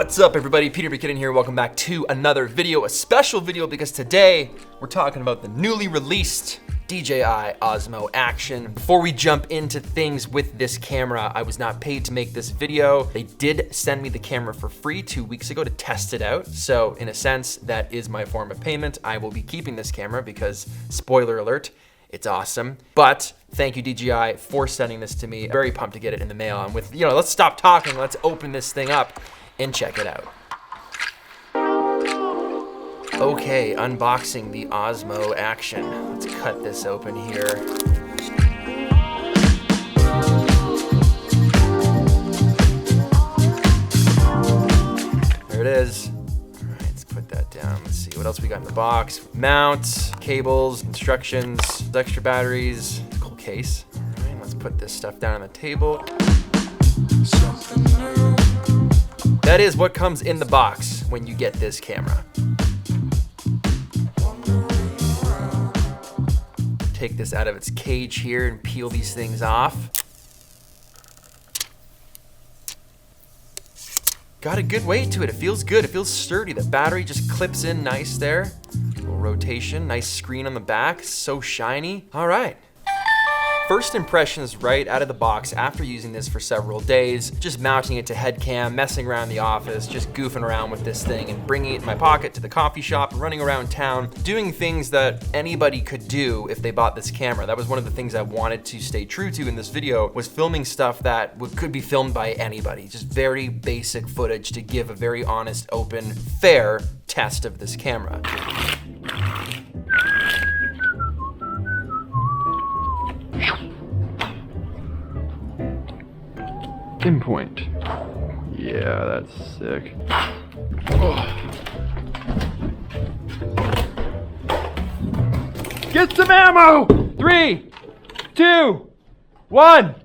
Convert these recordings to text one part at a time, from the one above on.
What's up everybody, Peter McKinnon here. Welcome back to another video, a special video because today we're talking about the newly released DJI Osmo Action. Before we jump into things with this camera, I was not paid to make this video. They did send me the camera for free 2 weeks ago to test it out. So in a sense, that is my form of payment. I will be keeping this camera because, spoiler alert, it's awesome. But thank you DJI for sending this to me. Very pumped to get it in the mail. And with, let's stop talking, let's open this thing up and check it out. Okay, unboxing the Osmo Action. Let's cut this open here. There it is. All right, let's put that down. Let's see what else we got in the box. Mounts, cables, instructions, extra batteries, cool case. All right, let's put this stuff down on the table. That is what comes in the box when you get this camera. Take this out of its cage here and peel these things off. Got a good weight to it. It feels good. It feels sturdy. The battery just clips in nice there. Little rotation, nice screen on the back. So shiny. All right. First impressions right out of the box after using this for several days, just mounting it to head cam, messing around the office, just goofing around with this thing and bringing it in my pocket to the coffee shop, running around town, doing things that anybody could do if they bought this camera. That was one of the things I wanted to stay true to in this video, was filming stuff that could be filmed by anybody. Just very basic footage to give a very honest, open, fair test of this camera. Pinpoint. Yeah, that's sick. Oh. Get some ammo! 3, 2, 1.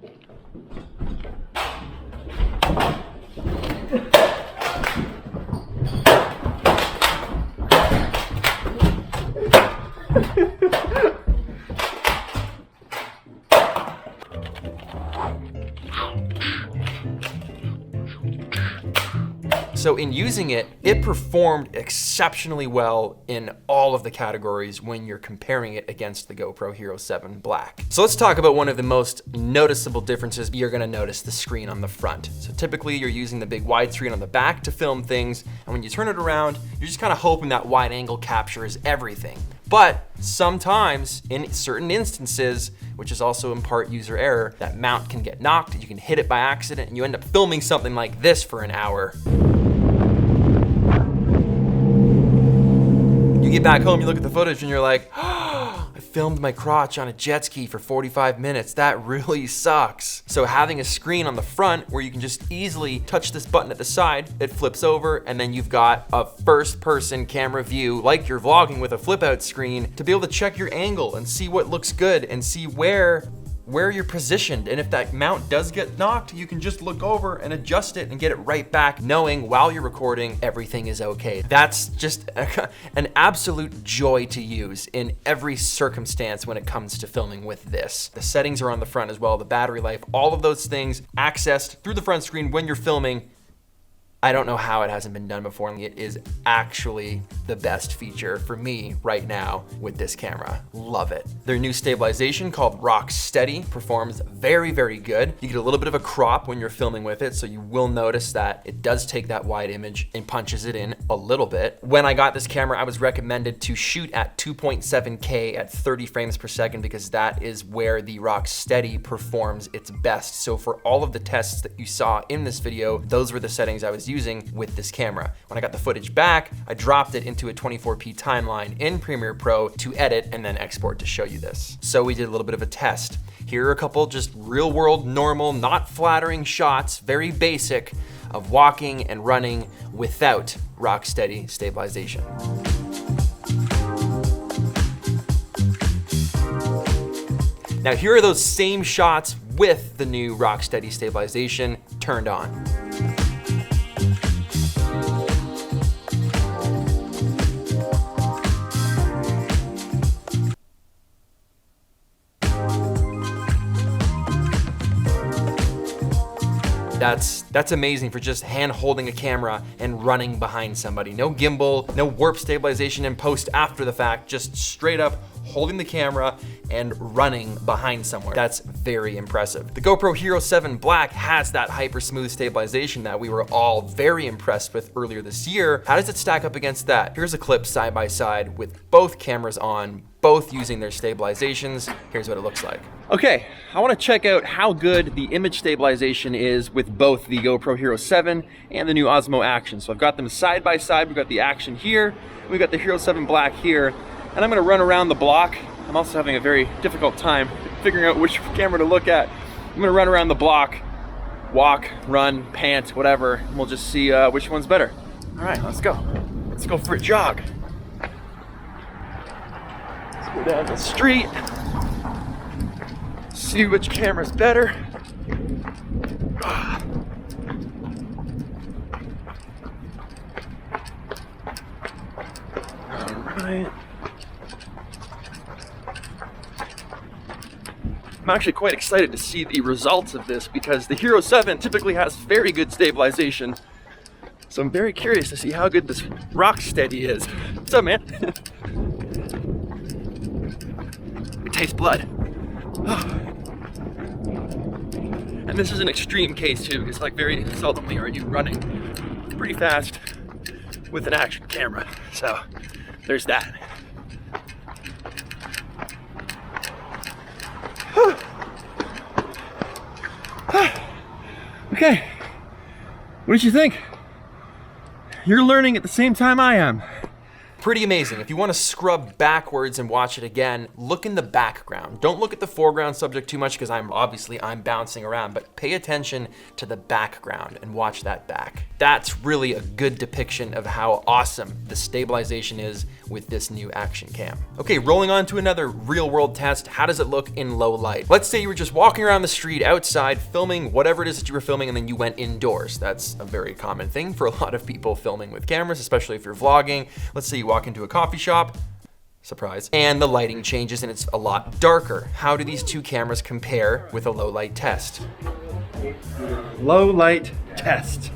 So in using it, it performed exceptionally well in all of the categories when you're comparing it against the GoPro Hero 7 Black. So let's talk about one of the most noticeable differences. You're gonna notice the screen on the front. So typically you're using the big wide screen on the back to film things, and when you turn it around, you're just kind of hoping that wide angle captures everything. But sometimes, in certain instances, which is also in part user error, that mount can get knocked, you can hit it by accident, and you end up filming something like this for an hour. You get back home, you look at the footage, and you're like, oh, I filmed my crotch on a jet ski for 45 minutes. That really sucks. So having a screen on the front where you can just easily touch this button at the side, it flips over, and then you've got a first-person camera view, like you're vlogging with a flip-out screen, to be able to check your angle and see what looks good and see where you're positioned. And if that mount does get knocked, you can just look over and adjust it and get it right back, knowing while you're recording, everything is okay. That's just an absolute joy to use in every circumstance when it comes to filming with this. The settings are on the front as well, the battery life, all of those things accessed through the front screen when you're filming. I don't know how it hasn't been done before. It is actually the best feature for me right now with this camera. Love it. Their new stabilization called Rock Steady performs very, very good. You get a little bit of a crop when you're filming with it, so you will notice that it does take that wide image and punches it in a little bit. When I got this camera, I was recommended to shoot at 2.7K at 30 frames per second because that is where the Rock Steady performs its best. So for all of the tests that you saw in this video, those were the settings I was using with this camera. When I got the footage back, I dropped it into a 24p timeline in Premiere Pro to edit and then export to show you this. So we did a little bit of a test. Here are a couple just real world, normal, not flattering shots, very basic, of walking and running without Rock Steady stabilization. Now here are those same shots with the new Rock Steady stabilization turned on. That's That's amazing for just hand holding a camera and running behind somebody. No gimbal, no warp stabilization in post after the fact, just straight up holding the camera and running behind somewhere. That's very impressive. The GoPro Hero 7 Black has that hyper smooth stabilization that we were all very impressed with earlier this year. How does it stack up against that? Here's a clip side by side with both cameras on, both using their stabilizations. Here's what it looks like. Okay, I want to check out how good the image stabilization is with both the GoPro Hero 7 and the new Osmo Action. So I've got them side by side. We've got the Action here, we've got the Hero 7 Black here, and I'm gonna run around the block. I'm also having a very difficult time figuring out which camera to look at. I'm gonna run around the block, walk, run, pant, whatever, and we'll just see which one's better. All right, let's go. Let's go for a jog. Let's go down the street, see which camera's better. All right. I'm actually quite excited to see the results of this because the Hero 7 typically has very good stabilization. So I'm very curious to see how good this Rocksteady is. What's up, man? It tastes blood. And this is an extreme case too, because like very seldomly are you running pretty fast with an action camera. So there's that. Okay, what did you think? You're learning at the same time I am. Pretty amazing. If you want to scrub backwards and watch it again, look in the background. Don't look at the foreground subject too much because I'm bouncing around, but pay attention to the background and watch that back. That's really a good depiction of how awesome the stabilization is with this new action cam. Okay, rolling on to another real world test. How does it look in low light? Let's say you were just walking around the street outside filming whatever it is that you were filming and then you went indoors. That's a very common thing for a lot of people filming with cameras, especially if you're vlogging. Let's say you walk into a coffee shop, surprise, and the lighting changes and it's a lot darker. How do these two cameras compare with a low light test? Low light test.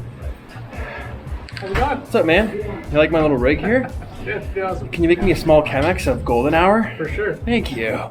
What's up, man? You like my little rig here? Yeah, it's awesome. Can you make me a small Chemex of golden hour? For sure. Thank you.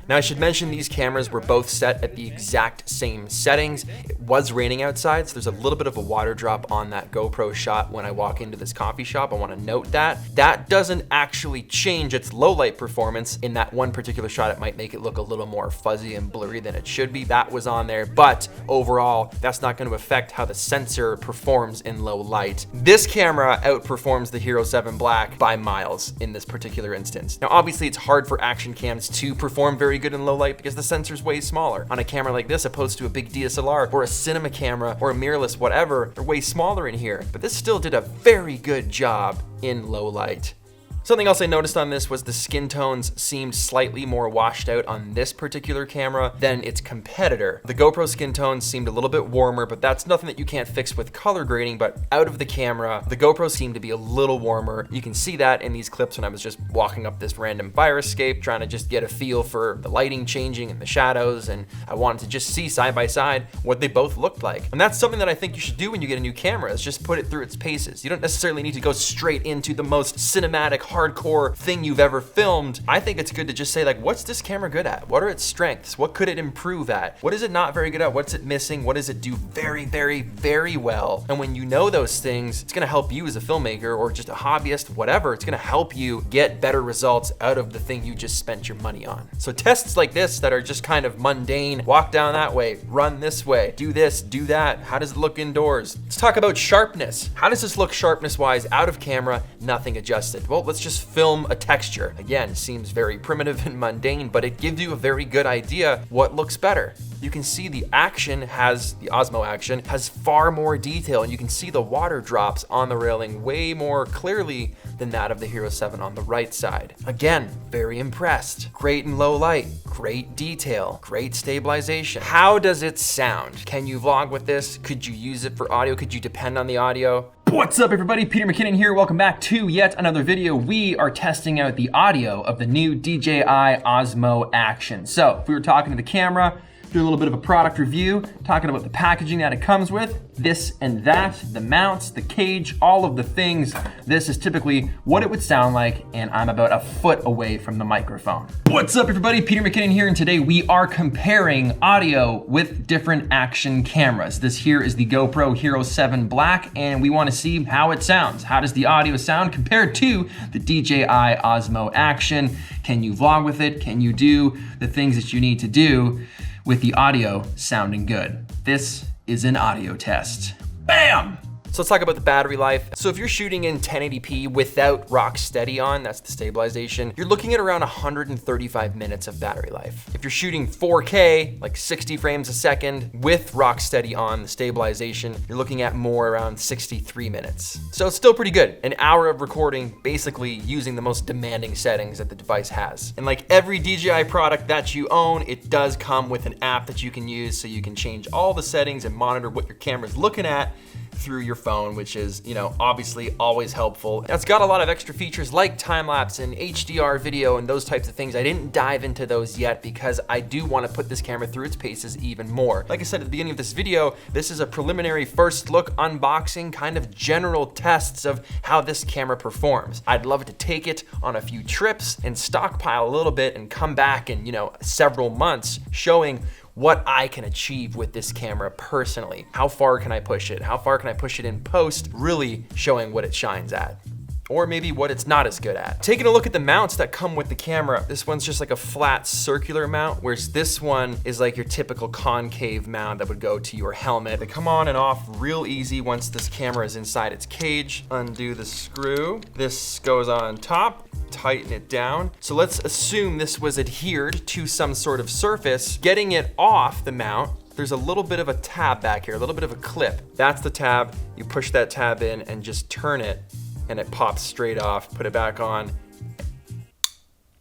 Now I should mention these cameras were both set at the exact same settings. It was raining outside, so there's a little bit of a water drop on that GoPro shot when I walk into this coffee shop. I want to note that. That doesn't actually change its low light performance. In that one particular shot, it might make it look a little more fuzzy and blurry than it should be. That was on there, but overall, that's not going to affect how the sensor performs in low light. This camera outperforms the Hero 7 Black by miles in this particular instance. Now, obviously, it's hard for action cams to perform very good in low light because the sensor's way smaller. On a camera like this, opposed to a big DSLR or a cinema camera or a mirrorless whatever, they're way smaller in here. But this still did a very good job in low light. Something else I noticed on this was the skin tones seemed slightly more washed out on this particular camera than its competitor. The GoPro skin tones seemed a little bit warmer, but that's nothing that you can't fix with color grading, but out of the camera, the GoPro seemed to be a little warmer. You can see that in these clips when I was just walking up this random fire escape, trying to just get a feel for the lighting changing and the shadows, and I wanted to just see side by side what they both looked like. And that's something that I think you should do when you get a new camera, is just put it through its paces. You don't necessarily need to go straight into the most cinematic, hardcore thing you've ever filmed. I think it's good to just say, like, what's this camera good at? What are its strengths? What could it improve at? What is it not very good at? What's it missing? What does it do very, very, very well? And when you know those things, it's gonna help you as a filmmaker or just a hobbyist, whatever. It's gonna help you get better results out of the thing you just spent your money on. So tests like this that are just kind of mundane, walk down that way, run this way, do this, do that. How does it look indoors? Let's talk about sharpness. How does this look sharpness-wise out of camera, nothing adjusted? Well, let's just film a texture. Again, seems very primitive and mundane, but it gives you a very good idea what looks better. You can see the Osmo Action has far more detail, and you can see the water drops on the railing way more clearly than that of the Hero 7 on the right side. Again, very impressed. Great in low light, great detail, great stabilization. How does it sound? Can you vlog with this? Could you use it for audio? Could you depend on the audio? What's up, everybody? Peter McKinnon here. Welcome back to yet another video. We are testing out the audio of the new DJI Osmo Action. So if we were talking to the camera, do a little bit of a product review, talking about the packaging that it comes with, this and that, the mounts, the cage, all of the things. This is typically what it would sound like, and I'm about a foot away from the microphone. What's up everybody, Peter McKinnon here, and today we are comparing audio with different action cameras. This here is the GoPro Hero 7 Black, and we wanna see how it sounds. How does the audio sound compared to the DJI Osmo Action? Can you vlog with it? Can you do the things that you need to do with the audio sounding good? This is an audio test. Bam! So let's talk about the battery life. So if you're shooting in 1080p without rock steady on, that's the stabilization, you're looking at around 135 minutes of battery life. If you're shooting 4K, like 60 frames a second with rock steady on, the stabilization, you're looking at more around 63 minutes. So it's still pretty good. An hour of recording, basically using the most demanding settings that the device has. And like every DJI product that you own, it does come with an app that you can use so you can change all the settings and monitor what your camera's looking at through your phone, which is, obviously always helpful. It's got a lot of extra features like time-lapse and HDR video and those types of things. I didn't dive into those yet because I do want to put this camera through its paces even more. Like I said at the beginning of this video, this is a preliminary first look unboxing, kind of general tests of how this camera performs. I'd love to take it on a few trips and stockpile a little bit and come back in, several months showing what I can achieve with this camera personally. How far can I push it? How far can I push it in post? Really showing what it shines at. Or maybe what it's not as good at. Taking a look at the mounts that come with the camera, this one's just like a flat circular mount, whereas this one is like your typical concave mount that would go to your helmet. They come on and off real easy once this camera is inside its cage. Undo the screw. This goes on top. Tighten it down. So let's assume this was adhered to some sort of surface. Getting it off the mount, there's a little bit of a tab back here, a little bit of a clip. That's the tab. You push that tab in and just turn it, and it pops straight off. Put it back on,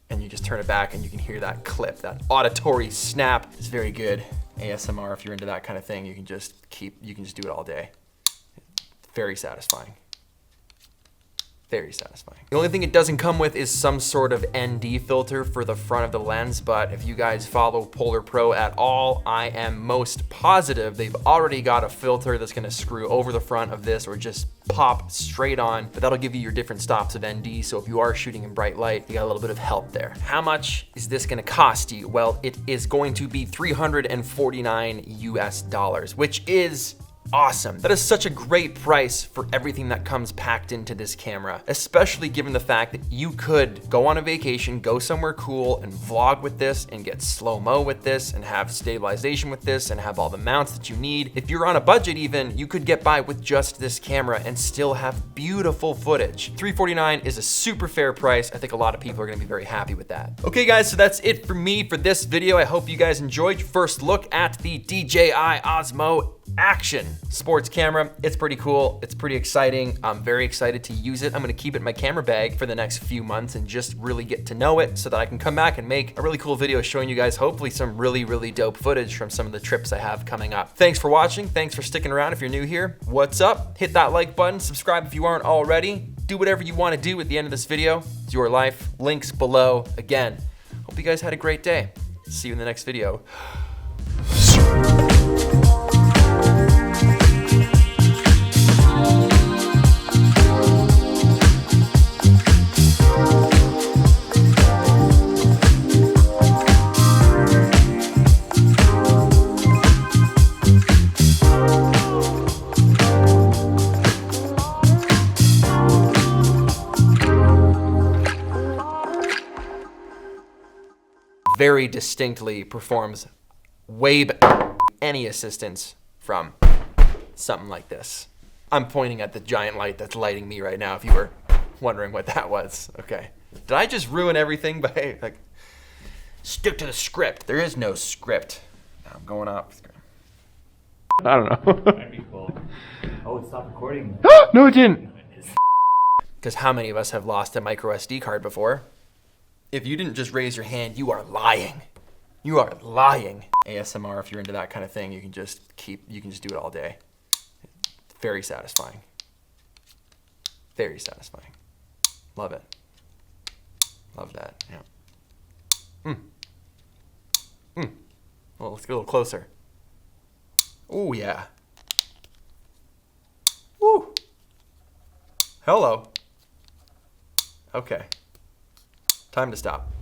and you just turn it back, and you can hear that clip, that auditory snap. It's very good. ASMR, if you're into that kind of thing, you can just do it all day. Very satisfying. Very satisfying. The only thing it doesn't come with is some sort of ND filter for the front of the lens, but if you guys follow Polar Pro at all, I am most positive they've already got a filter that's gonna screw over the front of this or just pop straight on, but that'll give you your different stops of ND, so if you are shooting in bright light, you got a little bit of help there. How much is this gonna cost you? Well, it is going to be $349 US, which is awesome. That is such a great price for everything that comes packed into this camera, especially given the fact that you could go on a vacation, go somewhere cool and vlog with this and get slow-mo with this and have stabilization with this and have all the mounts that you need. If you're on a budget even, you could get by with just this camera and still have beautiful footage. $349 is a super fair price. I think a lot of people are gonna be very happy with that. Okay guys, so that's it for me for this video. I hope you guys enjoyed your first look at the DJI Osmo Action sports camera. It's pretty cool. It's pretty exciting. I'm very excited to use it. I'm gonna keep it in my camera bag for the next few months and just really get to know it so that I can come back and make a really cool video showing you guys hopefully some really, really dope footage from some of the trips I have coming up. Thanks for watching. Thanks for sticking around if you're new here. What's up? Hit that like button, subscribe if you aren't already. Do whatever you wanna do at the end of this video. It's your life. Links below. Again, hope you guys had a great day. See you in the next video. Very distinctly performs way better any assistance from something like this. I'm pointing at the giant light that's lighting me right now if you were wondering what that was. Okay. Did I just ruin everything by stick to the script? There is no script. I'm going off. I don't know. That'd be cool. Oh, it stopped recording. No, it didn't. Because how many of us have lost a micro SD card before? If you didn't just raise your hand, you are lying. You are lying. ASMR, if you're into that kind of thing, you can just do it all day. Very satisfying. Very satisfying. Love it. Love that, yeah. Well, let's get a little closer. Oh, yeah. Woo. Hello. Okay. Time to stop.